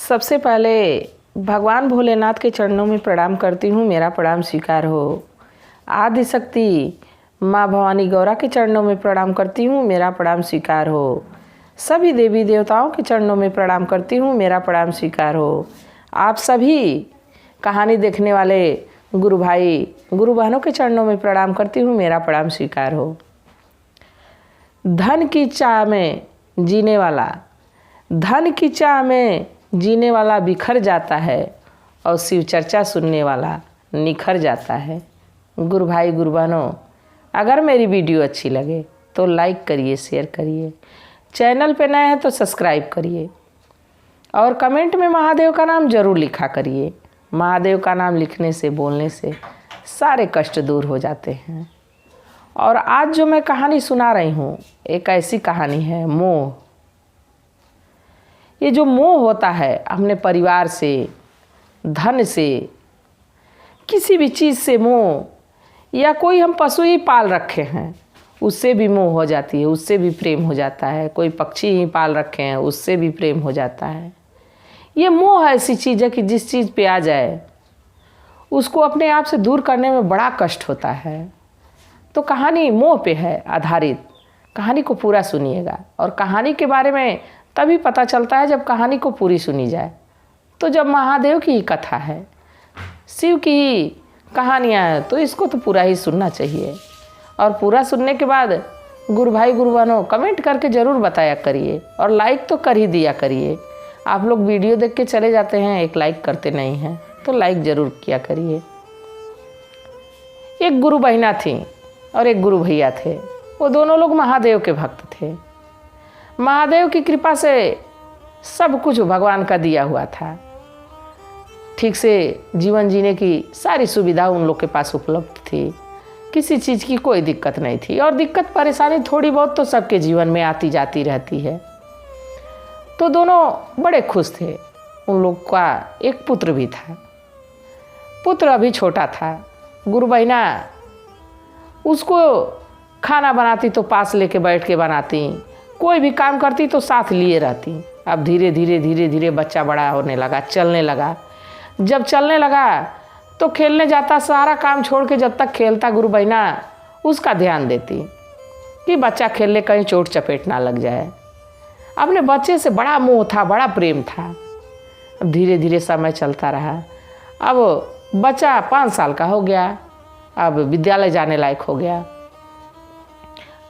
सबसे पहले भगवान भोलेनाथ के चरणों में प्रणाम करती हूँ, मेरा प्रणाम स्वीकार हो। आदि शक्ति माँ भवानी गौरा के चरणों में प्रणाम करती हूँ, मेरा प्रणाम स्वीकार हो। सभी देवी देवताओं के चरणों में प्रणाम करती हूँ, मेरा प्रणाम स्वीकार हो। आप सभी कहानी देखने वाले गुरु भाई गुरु बहनों के चरणों में प्रणाम करती हूँ, मेरा प्रणाम स्वीकार हो। धन की चाह में जीने वाला बिखर जाता है और शिव चर्चा सुनने वाला निखर जाता है। गुरु भाई गुरु बहनों, अगर मेरी वीडियो अच्छी लगे तो लाइक करिए, शेयर करिए, चैनल पे नए हैं तो सब्सक्राइब करिए और कमेंट में महादेव का नाम ज़रूर लिखा करिए। महादेव का नाम लिखने से, बोलने से सारे कष्ट दूर हो जाते हैं। और आज जो मैं कहानी सुना रही हूँ, एक ऐसी कहानी है मोह। ये जो मोह होता है अपने परिवार से, धन से, किसी भी चीज़ से मोह, या कोई हम पशु ही पाल रखे हैं उससे भी मोह हो जाती है, उससे भी प्रेम हो जाता है। कोई पक्षी ही पाल रखे हैं उससे भी प्रेम हो जाता है। ये मोह ऐसी चीज़ है कि जिस चीज़ पे आ जाए उसको अपने आप से दूर करने में बड़ा कष्ट होता है। तो कहानी मोह पे है आधारित। कहानी को पूरा सुनिएगा और कहानी के बारे में तभी पता चलता है जब कहानी को पूरी सुनी जाए। तो जब महादेव की ही कथा है, शिव की ही कहानियाँ हैं, तो इसको तो पूरा ही सुनना चाहिए। और पूरा सुनने के बाद गुरु भाई गुरु बहनों कमेंट करके ज़रूर बताया करिए और लाइक तो कर ही दिया करिए। आप लोग वीडियो देख के चले जाते हैं, एक लाइक करते नहीं हैं, तो लाइक ज़रूर किया करिए। एक गुरु बहिना थी और एक गुरु भैया थे। वो दोनों लोग महादेव के भक्त थे। महादेव की कृपा से सब कुछ भगवान का दिया हुआ था। ठीक से जीवन जीने की सारी सुविधा उन लोग के पास उपलब्ध थी। किसी चीज़ की कोई दिक्कत नहीं थी। और दिक्कत परेशानी थोड़ी बहुत तो सबके जीवन में आती जाती रहती है। तो दोनों बड़े खुश थे। उन लोग का एक पुत्र भी था। पुत्र अभी छोटा था। गुरु बहिना उसको खाना बनाती तो पास लेके बैठ के बनाती, कोई भी काम करती तो साथ लिए रहती। अब धीरे धीरे बच्चा बड़ा होने लगा, चलने लगा। जब चलने लगा तो खेलने जाता, सारा काम छोड़ के जब तक खेलता गुरु बहिना उसका ध्यान देती कि बच्चा खेलने कहीं चोट चपेट ना लग जाए। अपने बच्चे से बड़ा मोह था, बड़ा प्रेम था। अब धीरे धीरे समय चलता रहा। अब बच्चा 5 साल का हो गया, अब विद्यालय जाने लायक हो गया।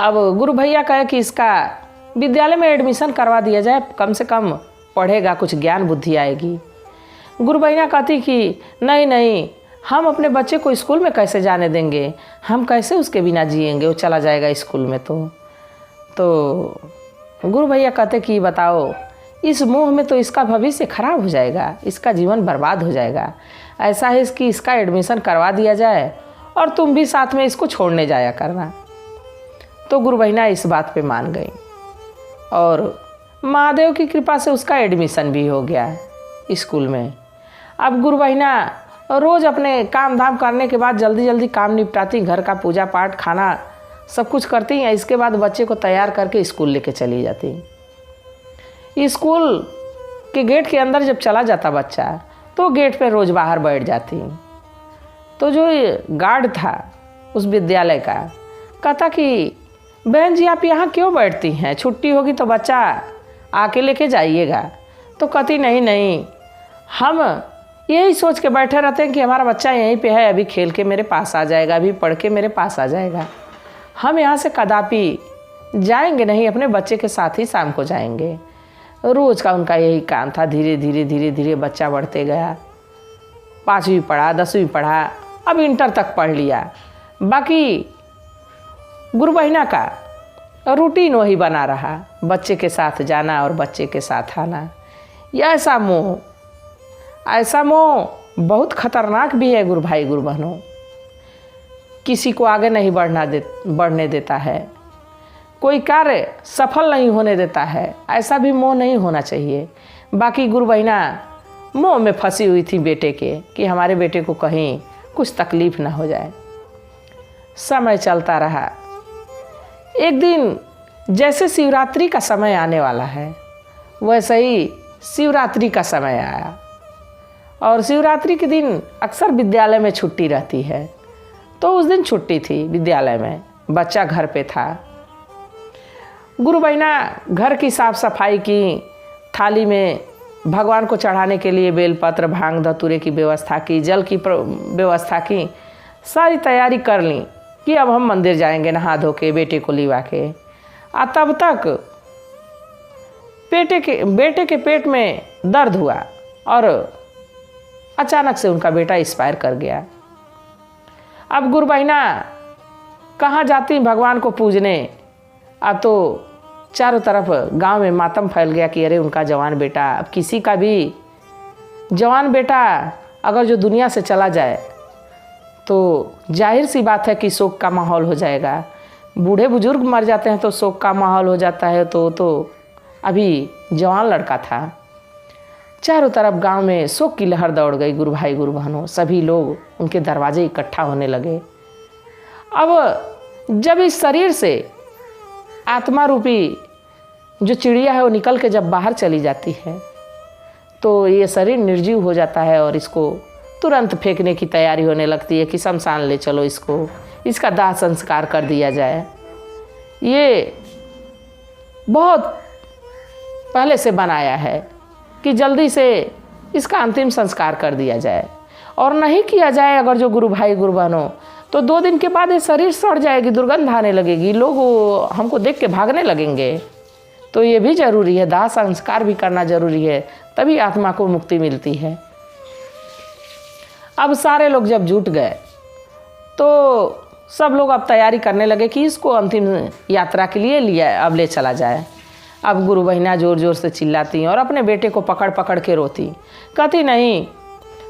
अब गुरु भैया कहे कि इसका विद्यालय में एडमिशन करवा दिया जाए, कम से कम पढ़ेगा, कुछ ज्ञान बुद्धि आएगी। गुरु बहिना कहती कि नहीं, हम अपने बच्चे को स्कूल में कैसे जाने देंगे, हम कैसे उसके बिना जिएंगे, वो चला जाएगा स्कूल में। तो गुरु भैया कहते कि बताओ, इस मोह में तो इसका भविष्य खराब हो जाएगा, इसका जीवन बर्बाद हो जाएगा। ऐसा है कि इसका एडमिशन करवा दिया जाए और तुम भी साथ में इसको छोड़ने जाया करना। तो गुरु बहिना इस बात पे मान गई और महादेव की कृपा से उसका एडमिशन भी हो गया स्कूल में। अब गुरु बहिना रोज़ अपने काम धाम करने के बाद जल्दी काम निपटाती, घर का पूजा पाठ, खाना सब कुछ करती हैं। इसके बाद बच्चे को तैयार करके स्कूल लेके चली जाती। स्कूल के गेट के अंदर जब चला जाता बच्चा तो गेट पे रोज़ बाहर बैठ जाती। तो जो गार्ड था उस विद्यालय का कहता कि बहन जी आप यहाँ क्यों बैठती हैं, छुट्टी होगी तो बच्चा आके लेके जाइएगा। तो कहती नहीं, हम यही सोच के बैठे रहते हैं कि हमारा बच्चा यहीं पे है, अभी खेल के मेरे पास आ जाएगा, अभी पढ़ के मेरे पास आ जाएगा। हम यहाँ से कदापि जाएंगे नहीं, अपने बच्चे के साथ ही शाम को जाएंगे। रोज़ का उनका यही काम था। धीरे धीरे बच्चा बढ़ते गया। 5वीं पढ़ा, 10वीं पढ़ा, अब इंटर तक पढ़ लिया। बाकी गुरु बहिना का रूटीन वही बना रहा, बच्चे के साथ जाना और बच्चे के साथ आना। ऐसा मोह बहुत खतरनाक भी है गुरु भाई गुरु बहनों। किसी को आगे नहीं बढ़ने देता है, कोई कार्य सफल नहीं होने देता है। ऐसा भी मोह नहीं होना चाहिए। बाकी गुरु बहिना मोह में फंसी हुई थी बेटे के, कि हमारे बेटे को कहीं कुछ तकलीफ ना हो जाए। समय चलता रहा। एक दिन जैसे शिवरात्रि का समय आने वाला है, वैसे ही शिवरात्रि का समय आया और शिवरात्रि के दिन अक्सर विद्यालय में छुट्टी रहती है। तो उस दिन छुट्टी थी विद्यालय में, बच्चा घर पे था। गुरु बहिना घर की साफ सफाई की, थाली में भगवान को चढ़ाने के लिए बेलपत्र, भांग, धतूरे की व्यवस्था की, जल की व्यवस्था की, सारी तैयारी कर ली कि अब हम मंदिर जाएंगे नहा धो के, बेटे को लिवा के। तब तक बेटे के पेट में दर्द हुआ और अचानक से उनका बेटा एक्सपायर कर गया। अब गुरु बहिना कहाँ जाती भगवान को पूजने। अब तो चारों तरफ गांव में मातम फैल गया कि अरे उनका जवान बेटा। अब किसी का भी जवान बेटा अगर जो दुनिया से चला जाए तो जाहिर सी बात है कि शोक का माहौल हो जाएगा। बूढ़े बुजुर्ग मर जाते हैं तो शोक का माहौल हो जाता है। तो अभी जवान लड़का था। चारों तरफ गांव में शोक की लहर दौड़ गई। गुरु भाई गुरु बहनों सभी लोग उनके दरवाजे इकट्ठा होने लगे। अब जब इस शरीर से आत्मा रूपी जो चिड़िया है वो निकल के जब बाहर चली जाती है तो ये शरीर निर्जीव हो जाता है और इसको तुरंत फेंकने की तैयारी होने लगती है कि शमशान ले चलो इसको, इसका दाह संस्कार कर दिया जाए। ये बहुत पहले से बनाया है कि जल्दी से इसका अंतिम संस्कार कर दिया जाए, और नहीं किया जाए अगर जो गुरु भाई गुरु बहनों तो 2 दिन के बाद ये शरीर सड़ जाएगी, दुर्गंध आने लगेगी, लोग हमको देख के भागने लगेंगे। तो ये भी ज़रूरी है, दाह संस्कार भी करना ज़रूरी है, तभी आत्मा को मुक्ति मिलती है। अब सारे लोग जब जुट गए तो सब लोग अब तैयारी करने लगे कि इसको अंतिम यात्रा के लिए अब ले चला जाए। अब गुरु बहिना ज़ोर ज़ोर से चिल्लाती और अपने बेटे को पकड़ पकड़ के रोती, कहती नहीं,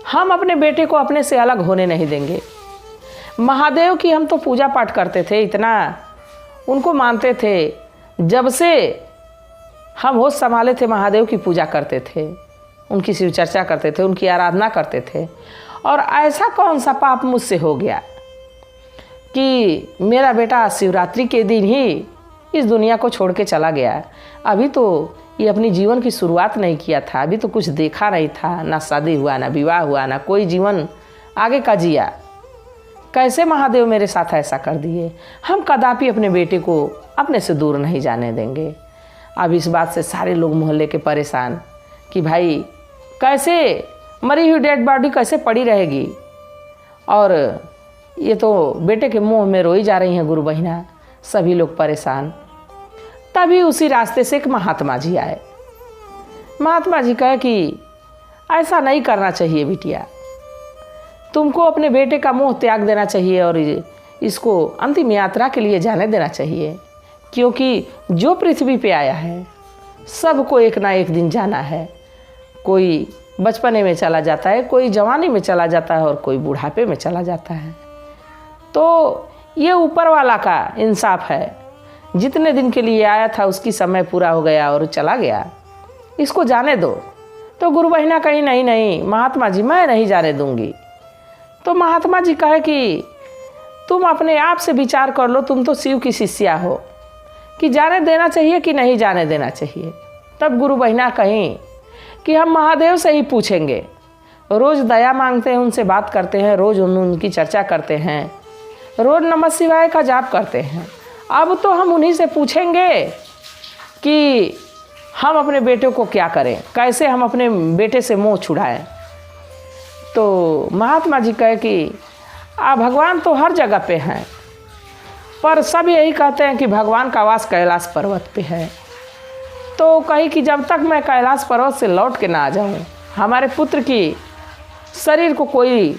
हम अपने बेटे को अपने से अलग होने नहीं देंगे। महादेव की हम तो पूजा पाठ करते थे, इतना उनको मानते थे, जब से हम होश संभाले थे महादेव की पूजा करते थे, उनकी शिव चर्चा करते थे, उनकी आराधना करते थे। और ऐसा कौन सा पाप मुझसे हो गया कि मेरा बेटा शिवरात्रि के दिन ही इस दुनिया को छोड़ के चला गया। अभी तो ये अपनी जीवन की शुरुआत नहीं किया था, अभी तो कुछ देखा नहीं था, ना शादी हुआ, ना विवाह हुआ, ना कोई जीवन आगे का जिया। कैसे महादेव मेरे साथ ऐसा कर दिए। हम कदापि अपने बेटे को अपने से दूर नहीं जाने देंगे। अब इस बात से सारे लोग मोहल्ले के परेशान कि भाई कैसे मरी हुई डेड बॉडी कैसे पड़ी रहेगी, और ये तो बेटे के मुंह में रोई जा रही हैं गुरु बहिना। सभी लोग परेशान। तभी उसी रास्ते से एक महात्मा जी आए। महात्मा जी कहे कि ऐसा नहीं करना चाहिए बिटिया, तुमको अपने बेटे का मोह त्याग देना चाहिए और इसको अंतिम यात्रा के लिए जाने देना चाहिए, क्योंकि जो पृथ्वी पे आया है सबको एक ना एक दिन जाना है। कोई बचपने में चला जाता है, कोई जवानी में चला जाता है और कोई बुढ़ापे में चला जाता है। तो ये ऊपर वाला का इंसाफ है, जितने दिन के लिए आया था उसकी समय पूरा हो गया और चला गया, इसको जाने दो। तो गुरु बहिना कही नहीं नहीं महात्मा जी, मैं नहीं जाने दूंगी। तो महात्मा जी कहे कि तुम अपने आप से विचार कर लो, तुम तो शिव की शिष्या हो, कि जाने देना चाहिए कि नहीं जाने देना चाहिए। तब गुरु बहिना कहीं कि हम महादेव से ही पूछेंगे, रोज़ दया मांगते हैं, उनसे बात करते हैं, रोज़ उनकी चर्चा करते हैं, रोज़ नमः शिवाय का जाप करते हैं। अब तो हम उन्हीं से पूछेंगे कि हम अपने बेटे को क्या करें, कैसे हम अपने बेटे से मोह छुड़ाएं। तो महात्मा जी कहे कि भगवान तो हर जगह पे हैं, पर सब यही कहते हैं कि भगवान का वास कैलाश पर्वत पे है। तो कही कि जब तक मैं कैलाश पर्वत से लौट के ना आ जाऊँ, हमारे पुत्र की शरीर को कोई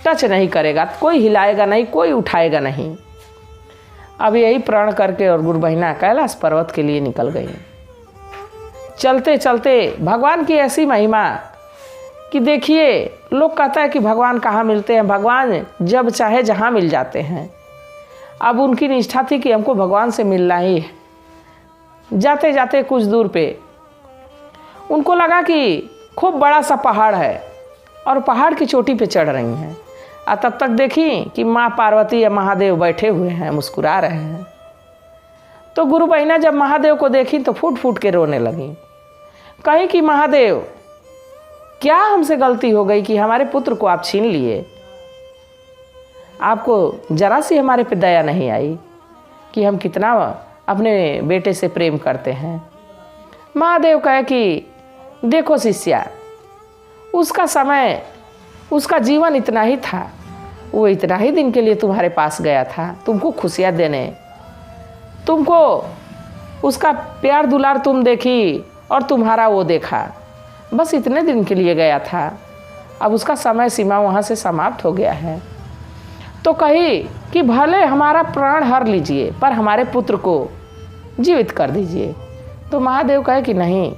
टच नहीं करेगा, कोई हिलाएगा नहीं, कोई उठाएगा नहीं। अब यही प्रण करके और गुरु बहिना कैलाश पर्वत के लिए निकल गई। चलते चलते भगवान की ऐसी महिमा कि देखिए, लोग कहता है कि भगवान कहाँ मिलते हैं, भगवान जब चाहे जहाँ मिल जाते हैं। अब उनकी निष्ठा थी कि हमको भगवान से मिलना ही है। जाते जाते कुछ दूर पे उनको लगा कि खूब बड़ा सा पहाड़ है और पहाड़ की चोटी पे चढ़ रही हैं। तब तक देखी कि माँ पार्वती या महादेव बैठे हुए हैं, मुस्कुरा रहे हैं। तो गुरु बहिना जब महादेव को देखी तो फूट फूट के रोने लगी, कहीं कि महादेव क्या हमसे गलती हो गई कि हमारे पुत्र को आप छीन लिए। आपको जरा सी हमारे पे दया नहीं आई कि हम कितना अपने बेटे से प्रेम करते हैं। महादेव कहे कि देखो शिष्या, उसका समय, उसका जीवन इतना ही था, वो इतना ही दिन के लिए तुम्हारे पास गया था, तुमको खुशियाँ देने, तुमको उसका प्यार दुलार तुम देखी और तुम्हारा वो देखा, बस इतने दिन के लिए गया था। अब उसका समय सीमा वहाँ से समाप्त हो गया है। तो कही कि भले हमारा प्राण हर लीजिए पर हमारे पुत्र को जीवित कर दीजिए। तो महादेव कहे कि नहीं,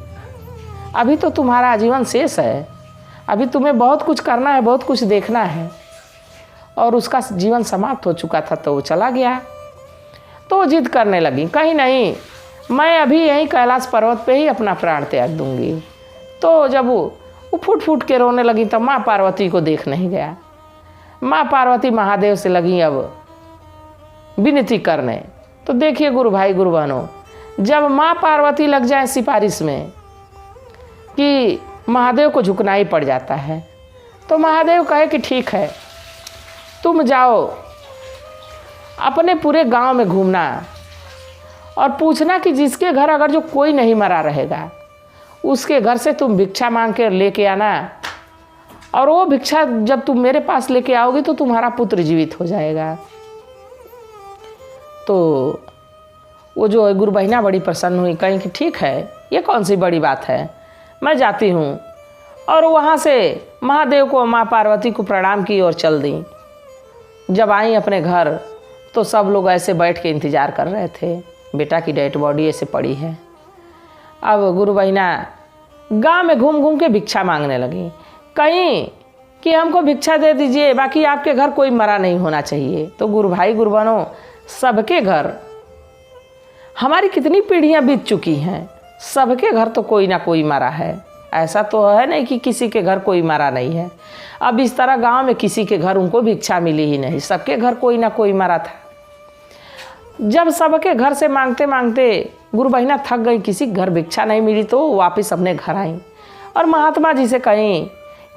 अभी तो तुम्हारा आजीवन शेष है, अभी तुम्हें बहुत कुछ करना है, बहुत कुछ देखना है। और उसका जीवन समाप्त हो चुका था तो वो चला गया। तो वो जिद करने लगी, कहीं नहीं, मैं अभी यहीं कैलाश पर्वत पे ही अपना प्राण त्याग दूंगी। तो जब वो फूट फूट के रोने लगी तब माँ पार्वती को देख नहीं गया। माँ पार्वती महादेव से लगी अब विनती करने। तो देखिए गुरु भाई गुरु बहनों, जब माँ पार्वती लग जाए सिफारिश में कि महादेव को झुकना ही पड़ जाता है, तो महादेव कहे कि ठीक है, तुम जाओ अपने पूरे गांव में घूमना और पूछना कि जिसके घर अगर जो कोई नहीं मरा रहेगा उसके घर से तुम भिक्षा मांग कर लेके आना, और वो भिक्षा जब तुम मेरे पास लेके आओगी तो तुम्हारा पुत्र जीवित हो जाएगा। तो वो जो गुरु बहिना बड़ी प्रसन्न हुई, कहीं कि ठीक है, ये कौन सी बड़ी बात है, मैं जाती हूँ। और वहाँ से महादेव को माँ पार्वती को प्रणाम की और चल दी। जब आई अपने घर तो सब लोग ऐसे बैठ के इंतज़ार कर रहे थे, बेटा की डेड बॉडी ऐसे पड़ी है। अब गुरु बहिना गांव में घूम घूम के भिक्षा मांगने लगी, कहीं कि हमको भिक्षा दे दीजिए, बाकी आपके घर कोई मरा नहीं होना चाहिए। तो गुरु भाई गुरु बहनों, सबके घर, हमारी कितनी पीढ़ियां बीत चुकी हैं, सबके घर तो कोई ना कोई मरा है। ऐसा तो है नहीं कि किसी के घर कोई मरा नहीं है। अब इस तरह गांव में किसी के घर उनको भिक्षा मिली ही नहीं, सबके घर कोई ना कोई मरा था। जब सबके घर से मांगते मांगते गुरु बहिना थक गई, किसी घर भिक्षा नहीं मिली, तो वापस अपने घर आई और महात्मा जी से कहीं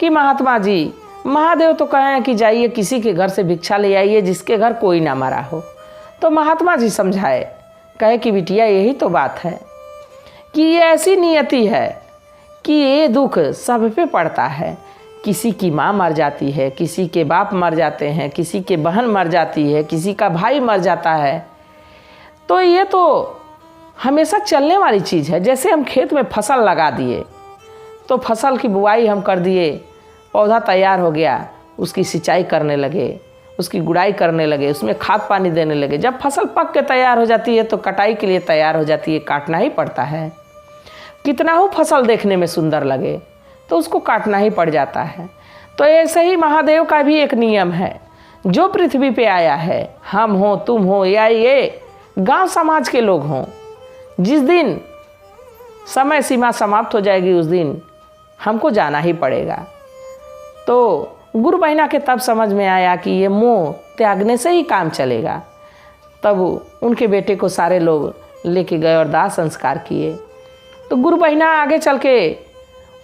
कि महात्मा जी, महादेव तो कहें कि जाइए किसी के घर से भिक्षा ले आइए जिसके घर कोई ना मरा हो। तो महात्मा जी समझाए, कहे कि बिटिया यही तो बात है कि ये ऐसी नियति है कि ये दुख सब पे पड़ता है। किसी की माँ मर जाती है, किसी के बाप मर जाते हैं, किसी के बहन मर जाती है, किसी का भाई मर जाता है। तो ये तो हमेशा चलने वाली चीज़ है। जैसे हम खेत में फसल लगा दिए तो फसल की बुआई हम कर दिए, पौधा तैयार हो गया, उसकी सिंचाई करने लगे, उसकी गुड़ाई करने लगे, उसमें खाद पानी देने लगे। जब फसल पक के तैयार हो जाती है तो कटाई के लिए तैयार हो जाती है, काटना ही पड़ता है। कितना हो फसल देखने में सुंदर लगे तो उसको काटना ही पड़ जाता है। तो ऐसे ही महादेव का भी एक नियम है, जो पृथ्वी पे आया है, हम हो, तुम हो, या ये गांव समाज के लोग हों, जिस दिन समय सीमा समाप्त हो जाएगी उस दिन हमको जाना ही पड़ेगा। तो गुरु बहिना के तब समझ में आया कि ये मोह त्यागने से ही काम चलेगा। तब उनके बेटे को सारे लोग लेके गए और दाह संस्कार किए। तो गुरु बहिना आगे चल के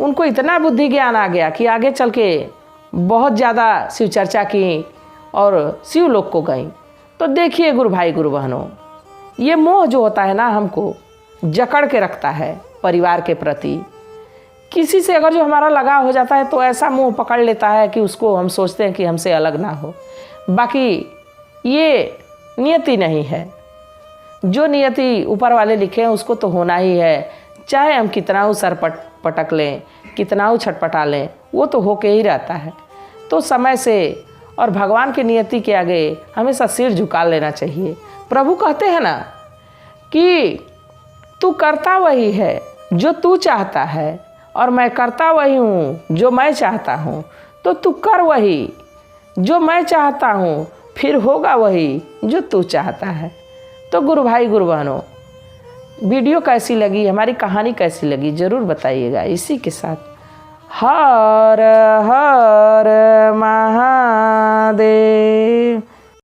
उनको इतना बुद्धि ज्ञान आ गया कि आगे चल के बहुत ज़्यादा शिव चर्चा की और शिव लोक को गई। तो देखिए गुरु भाई गुरु बहनों, ये मोह जो होता है ना, हमको जकड़ के रखता है परिवार के प्रति। किसी से अगर जो हमारा लगाव हो जाता है तो ऐसा मोह पकड़ लेता है कि उसको हम सोचते हैं कि हमसे अलग ना हो। बाकी ये नियति नहीं है, जो नियति ऊपर वाले लिखे हैं उसको तो होना ही है। चाहे हम कितना सर पटक लें, कितना छटपटा लें, वो तो होके ही रहता है। तो समय से और भगवान की नियति के आगे हमेशा सिर झुका लेना चाहिए। प्रभु कहते हैं ना कि तू करता वही है जो तू चाहता है और मैं करता वही हूँ जो मैं चाहता हूँ। तो तू कर वही जो मैं चाहता हूँ, फिर होगा वही जो तू चाहता है। तो गुरु भाई गुरु बहनों, वीडियो कैसी लगी, हमारी कहानी कैसी लगी, ज़रूर बताइएगा। इसी के साथ हर हर महादेव।